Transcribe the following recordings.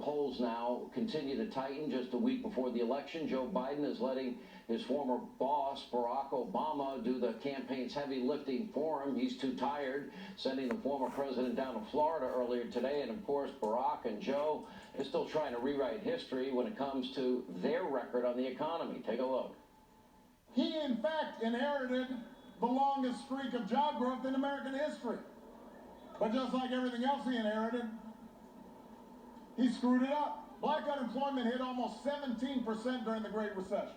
Polls now continue to tighten. Just a week before the election, Joe Biden is letting his former boss, Barack Obama, do the campaign's heavy lifting for him. He's too tired, sending the former president down to Florida earlier today. And of course, Barack and Joe are still trying to rewrite history when it comes to their record on the economy. Take a look. He, in fact, inherited the longest streak of job growth in American history. But just like everything else he inherited, he screwed it up. Black unemployment hit almost 17% during the Great Recession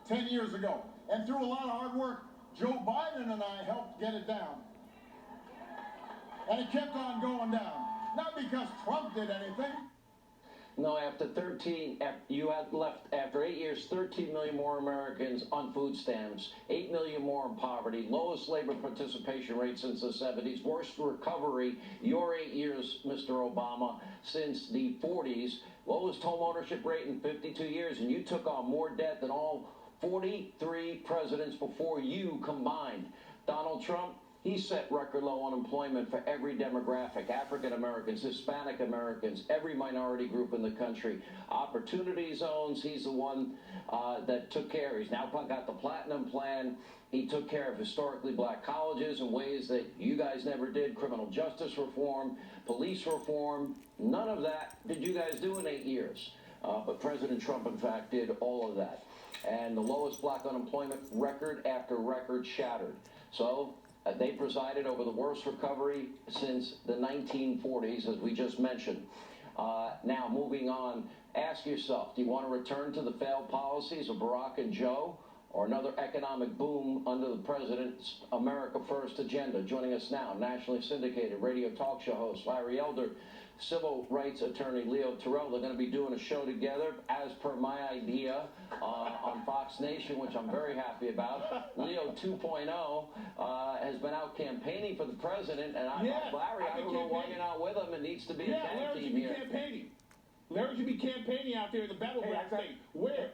10 years ago. And through a lot of hard work, Joe Biden and I helped get it down. And it kept on going down. Not because Trump did anything. No, you had left after 8 years, 13 million more Americans on food stamps, 8 million more in poverty, lowest labor participation rate since the 70s, worst recovery, your 8 years, Mr. Obama, since the 40s, lowest home ownership rate in 52 years, and you took on more debt than all 43 presidents before you combined. Donald Trump, he set record low unemployment for every demographic, African Americans, Hispanic Americans, every minority group in the country. Opportunity zones, he's the one that took care. He's now got the Platinum Plan. He took care of historically black colleges in ways that you guys never did. Criminal justice reform, police reform, none of that did you guys do in 8 years. But President Trump, in fact, did all of that. And the lowest black unemployment record after record shattered. So they presided over the worst recovery since the 1940s, as we just mentioned. Now, moving on, ask yourself, do you want to return to the failed policies of Barack and Joe, or another economic boom under the president's America First agenda? Joining us now, nationally syndicated radio talk show host Larry Elder, civil rights attorney Leo Terrell. They're going to be doing a show together, as per my idea, on Fox Nation, which I'm very happy about. Leo 2.0 has been out campaigning for the president, and Larry, I don't know why you're not with him. It needs to be a tag team here. Larry should be campaigning out there in the battleground state. Where?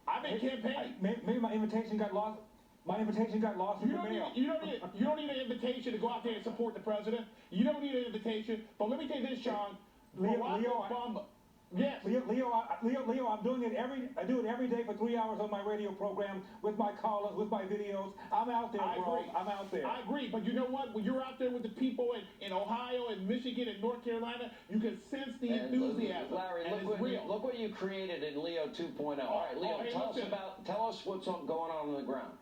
I've been campaigning. Maybe my invitation got lost. My invitation got lost in the mail. You don't need an invitation to go out there and support the president. You don't need an invitation. But let me tell you this, Sean. Leo, I'm doing it I do it every day for 3 hours on my radio program with my callers, with my videos. I'm out there, bro. I'm out there. I agree, but you know what? When you're out there with the people in Ohio and Michigan and North Carolina, you can sense the enthusiasm. Larry, look what you created in Leo 2.0. All right, Leo, tell us what's going on the ground.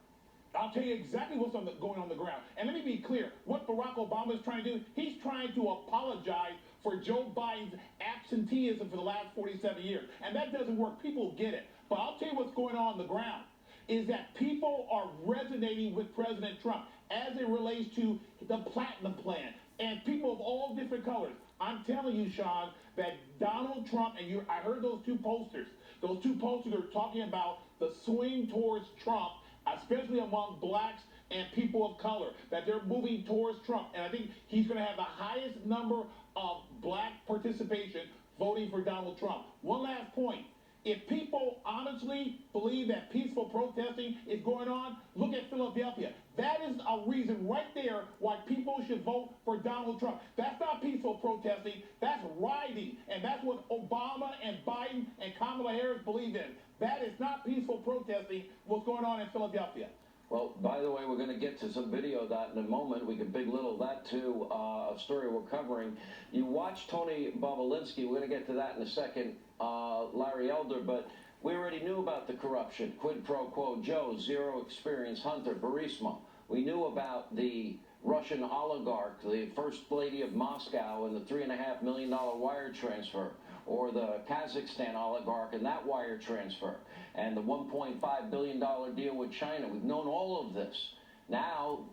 I'll tell you exactly what's going on the ground. And let me be clear. What Barack Obama is trying to do, he's trying to apologize for Joe Biden's absenteeism for the last 47 years. And that doesn't work. People get it. But I'll tell you what's going on the ground is that people are resonating with President Trump as it relates to the Platinum Plan. And people of all different colors. I'm telling you, Sean, that Donald Trump, and I heard those two posters. Those two posters are talking about the swing towards Trump, especially among blacks and people of color, that they're moving towards Trump. And I think he's going to have the highest number of black participation voting for Donald Trump. One last point. If people honestly believe that peaceful protesting is going on, look at Philadelphia. That is a reason right there why people should vote for Donald Trump. That's not peaceful protesting. That's rioting. And that's what Obama and Biden and Kamala Harris believe in. That is not peaceful protesting, what's going on in Philadelphia. Well, by the way, we're going to get to some video of that in a moment. We can big little that too, a story we're covering. You watch Tony Bobulinski. We're going to get to that in a second, Larry Elder, but we already knew about the corruption. Quid pro quo Joe, zero experience Hunter, Burisma. We knew about the Russian oligarch, the first lady of Moscow, and the $3.5 million wire transfer, or the Kazakhstan oligarch and that wire transfer, and the $1.5 billion deal with China. We've known all of this. Now,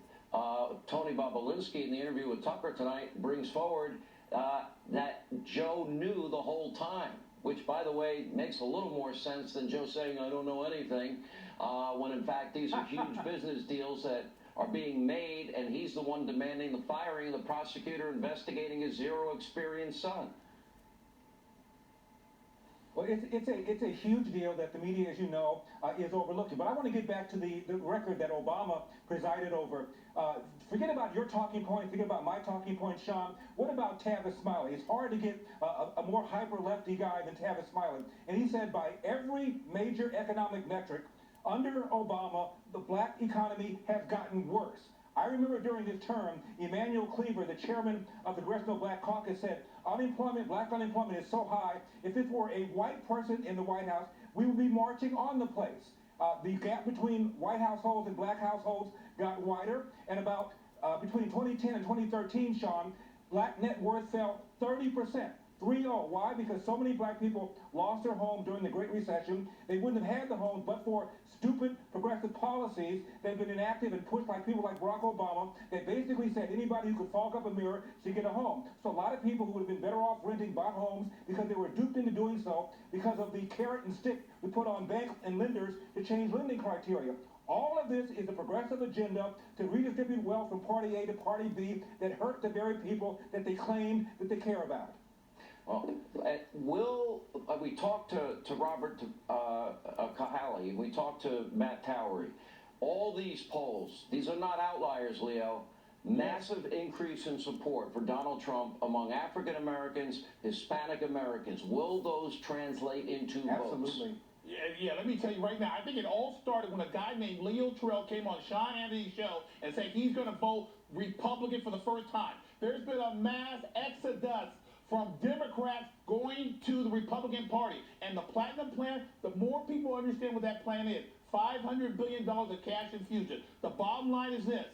Tony Bobulinski, in the interview with Tucker tonight, brings forward that Joe knew the whole time, which, by the way, makes a little more sense than Joe saying, I don't know anything, when in fact these are huge business deals that are being made, and he's the one demanding the firing of the prosecutor investigating his zero-experience son. Well, it's a huge deal that the media, as you know, is overlooking. But I want to get back to the record that Obama presided over. Forget about your talking point. Forget about my talking point, Sean. What about Tavis Smiley? It's hard to get a more hyper-lefty guy than Tavis Smiley. And he said by every major economic metric, under Obama, the black economy has gotten worse. I remember during his term, Emanuel Cleaver, the chairman of the Congressional Black Caucus, said, black unemployment is so high, if it were a white person in the White House, we would be marching on the place. The gap between white households and black households got wider, and about between 2010 and 2013, Sean, black net worth fell 30%. 3-0. Why? Because so many black people lost their home during the Great Recession. They wouldn't have had the homes but for stupid progressive policies that have been enacted and pushed by people like Barack Obama that basically said anybody who could fog up a mirror should get a home. So a lot of people who would have been better off renting bought homes because they were duped into doing so because of the carrot and stick we put on banks and lenders to change lending criteria. All of this is a progressive agenda to redistribute wealth from Party A to Party B that hurt the very people that they claim that they care about. Well, we talked to Robert Cahaly, we talked to Matt Towery. All these polls, these are not outliers, Leo. Massive increase in support for Donald Trump among African Americans, Hispanic Americans. Will those translate into votes? Absolutely. Yeah, let me tell you right now, I think it all started when a guy named Leo Terrell came on Sean Hannity's show and said he's going to vote Republican for the first time. There's been a mass exodus from Democrats going to the Republican Party. And the Platinum Plan, the more people understand what that plan is, $500 billion of cash infusion. The bottom line is this.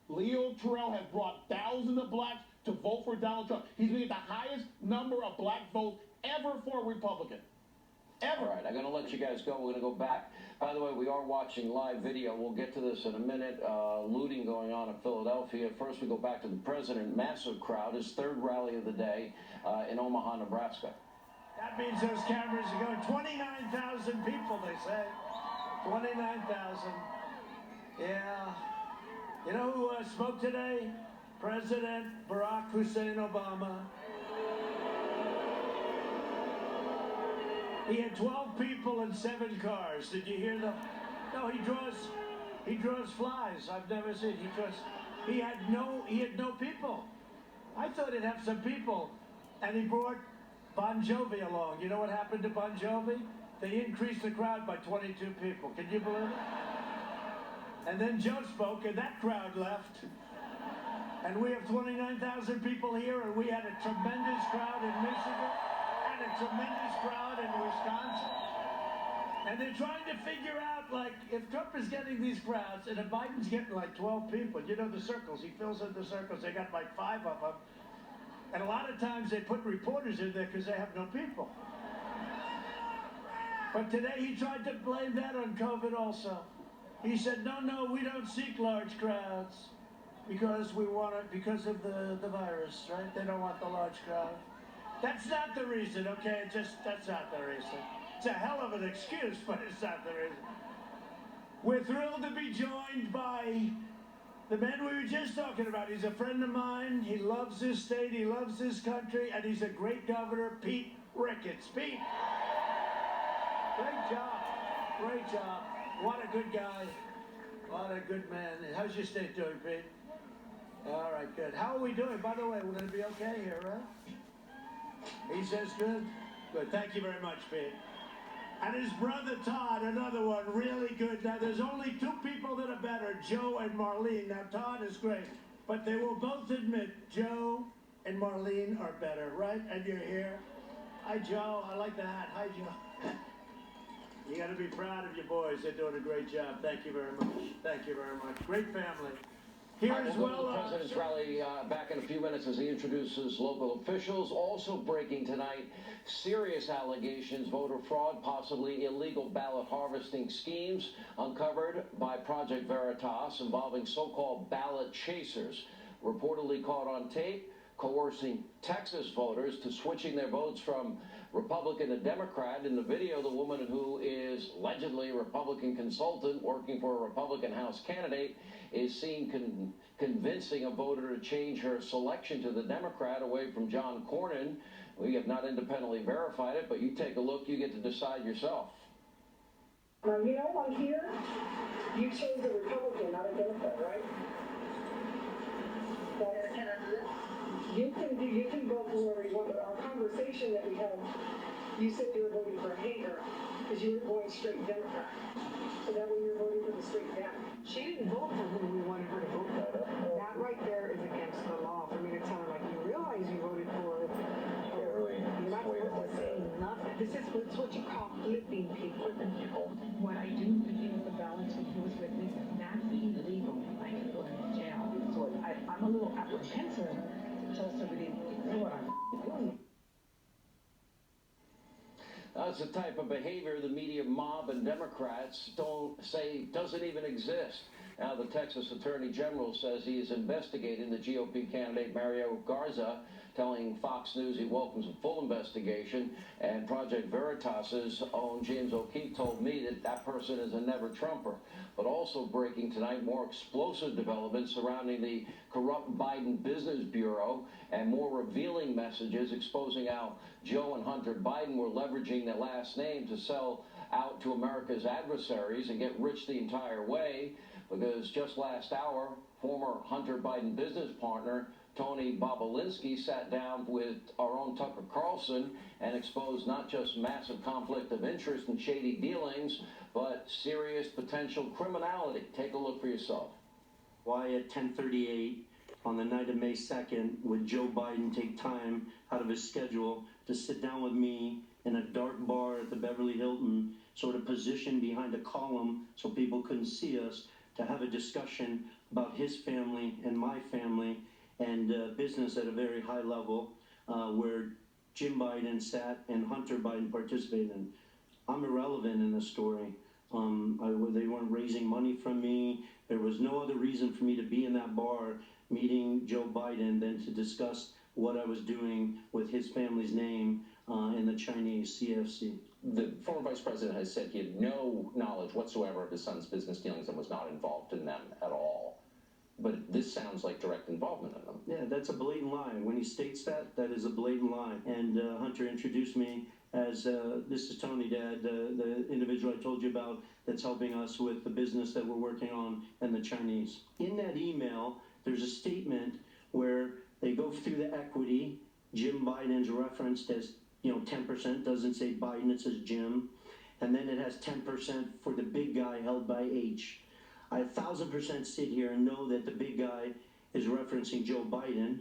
Leo Terrell has brought thousands of blacks to vote for Donald Trump. He's going to get the highest number of black votes ever for a Republican. Ever. All right, I'm going to let you guys go. We're going to go back. By the way, we are watching live video. We'll get to this in a minute. Looting going on in Philadelphia. First, we go back to the president. Massive crowd. His third rally of the day in Omaha, Nebraska. That means those cameras are going 29,000 people, they say. 29,000. Yeah. You know who spoke today? President Barack Hussein Obama. He had 12 people and 7 cars. Did you hear them? No, he draws flies. I've never seen. He had no people. I thought he'd have some people. And he brought Bon Jovi along. You know what happened to Bon Jovi? They increased the crowd by 22 people. Can you believe it? And then Joe spoke and that crowd left. And we have 29,000 people here, and we had a tremendous crowd in Michigan. A tremendous crowd in Wisconsin, and they're trying to figure out, like, if Trump is getting these crowds and if Biden's getting like 12 people, you know, the circles, he fills in the circles, they got like 5 of them, and a lot of times they put reporters in there because they have no people. But today he tried to blame that on COVID also. He said, no, we don't seek large crowds because we want it because of the virus, right? They don't want the large crowd. That's not the reason, okay? That's not the reason. It's a hell of an excuse, but it's not the reason. We're thrilled to be joined by the man we were just talking about. He's a friend of mine. He loves this state. He loves this country. And he's a great governor, Pete Ricketts. Pete, great job. Great job. What a good guy. What a good man. How's your state doing, Pete? All right, good. How are we doing? By the way, we're going to be okay here, right? He says good? Good. Thank you very much, Pete. And his brother Todd, another one, really good. Now, there's only 2 people that are better, Joe and Marlene. Now, Todd is great. But they will both admit Joe and Marlene are better, right? And you're here. Hi, Joe. I like the hat. Hi, Joe. You got to be proud of your boys. They're doing a great job. Thank you very much. Thank you very much. Great family. Here as well, the President's rally back in a few minutes as he introduces local officials. Also breaking tonight, serious allegations, voter fraud, possibly illegal ballot harvesting schemes uncovered by Project Veritas involving so-called ballot chasers, reportedly caught on tape, coercing Texas voters to switching their votes from Republican to Democrat. In the video, the woman who is allegedly a Republican consultant working for a Republican House candidate is seen convincing a voter to change her selection to the Democrat away from John Cornyn. We have not independently verified it, but you take a look, you get to decide yourself. Now, you know, on here, you chose a Republican, not a Democrat, right? Can I do that? You can vote for whoever you want, but our conversation that we had, you said you were voting for Hager because you were going straight Democrat. So that way you're voting for the straight Dem. She didn't vote for who we wanted her to vote for. That right there is against the law for me to tell her, like, you realize you voted for. You're not supposed to say nothing. This is what you call flipping people. What I do begin with the balance when he was with me, that's illegal. I can go to jail. So I'm a little apprehensive to tell somebody, you know what I'm doing. That's the type of behavior the media mob and Democrats don't say doesn't even exist. Now, the Texas Attorney General says he is investigating the GOP candidate Mario Garza, telling Fox News he welcomes a full investigation. And Project Veritas's own James O'Keefe told me that that person is a never-Trumper. But also breaking tonight, more explosive developments surrounding the corrupt Biden Business Bureau and more revealing messages exposing how Joe and Hunter Biden were leveraging their last name to sell out to America's adversaries and get rich the entire way. Because just last hour, former Hunter Biden business partner Tony Bobulinski sat down with our own Tucker Carlson and exposed not just massive conflict of interest and shady dealings, but serious potential criminality. Take a look for yourself. Why at 10:38 on the night of May 2nd would Joe Biden take time out of his schedule to sit down with me in a dark bar at the Beverly Hilton, sort of positioned behind a column so people couldn't see us, to have a discussion about his family and my family and business at a very high level, where Jim Biden sat and Hunter Biden participated in. I'm irrelevant in this story. They weren't raising money from me. There was no other reason for me to be in that bar meeting Joe Biden than to discuss what I was doing with his family's name in the Chinese CFC. The former vice president has said he had no knowledge whatsoever of his son's business dealings and was not involved in them at all. But this sounds like direct involvement in them. Yeah, that's a blatant lie. When he states that, that is a blatant lie. And Hunter introduced me as, this is Tony, Dad, the individual I told you about that's helping us with the business that we're working on and the Chinese. In that email, there's a statement where they go through the equity. Jim Biden's referenced as 10%, doesn't say Biden, it says Jim. And then it has 10% for the big guy held by H. I 1,000% sit here and know that the big guy is referencing Joe Biden.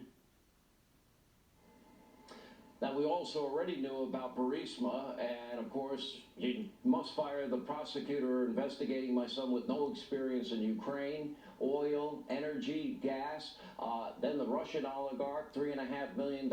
Now, we also already knew about Burisma, and of course, you must fire the prosecutor investigating my son with no experience in Ukraine, oil, energy, gas, then the Russian oligarch, $3.5 million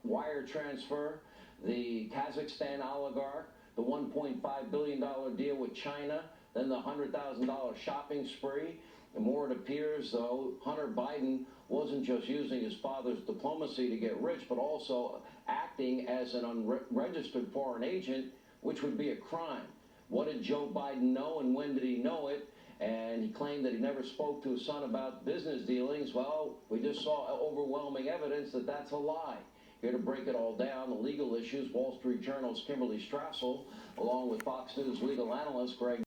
wire transfer, the Kazakhstan oligarch, the $1.5 billion deal with China, then the $100,000 shopping spree. The more it appears, though, Hunter Biden wasn't just using his father's diplomacy to get rich, but also acting as an unregistered foreign agent, which would be a crime. What did Joe Biden know, and when did he know it? And he claimed that he never spoke to his son about business dealings. Well, we just saw overwhelming evidence that that's a lie. Here to break it all down, the legal issues, Wall Street Journal's Kimberly Strassel, along with Fox News legal analyst Greg